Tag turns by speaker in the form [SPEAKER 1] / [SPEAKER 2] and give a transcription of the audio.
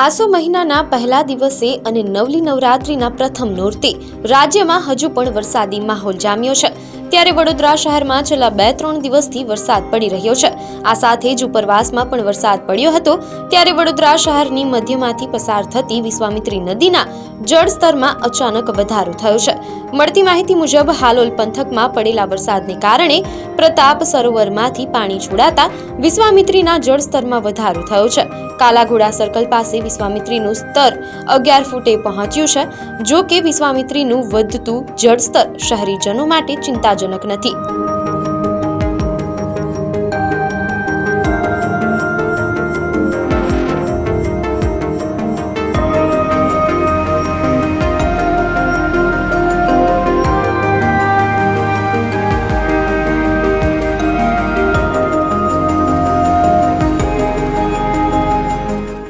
[SPEAKER 1] આસો મહિનાના પહેલા દિવસે અને નવલી નવરાત્રીના પ્રથમ નોરતે રાજ્યમાં હજુ પણ વરસાદી માહોલ જામ્યો છે। ત્યારે વડોદરા શહેરમાં છેલ્લા 2-3 દિવસથી વરસાદ પડી રહ્યો છે। આ સાથે જ ઉપરવાસમાં પણ વરસાદ પડ્યો હતો। ત્યારે વડોદરા શહેરની મધ્યમાંથી પસાર થતી વિશ્વામિત્રી નદીના જળસ્તરમાં અચાનક વધારો થયો છે। મળતી માહિતી મુજબ હાલોલ પંથકમાં પડેલા વરસાદને કારણે પ્રતાપ સરોવરમાંથી પાણી છોડાતા વિશ્વામિત્રીના જળસ્તરમાં વધારો થયો છે। કાલાઘોડા સર્કલ પાસે વિશ્વામિત્રીનું સ્તર 11 ફૂટે પહોંચ્યું છે। જો કે વિશ્વામિત્રીનું વધતું જળસ્તર શહેરીજનો માટે ચિંતાજનક નથી।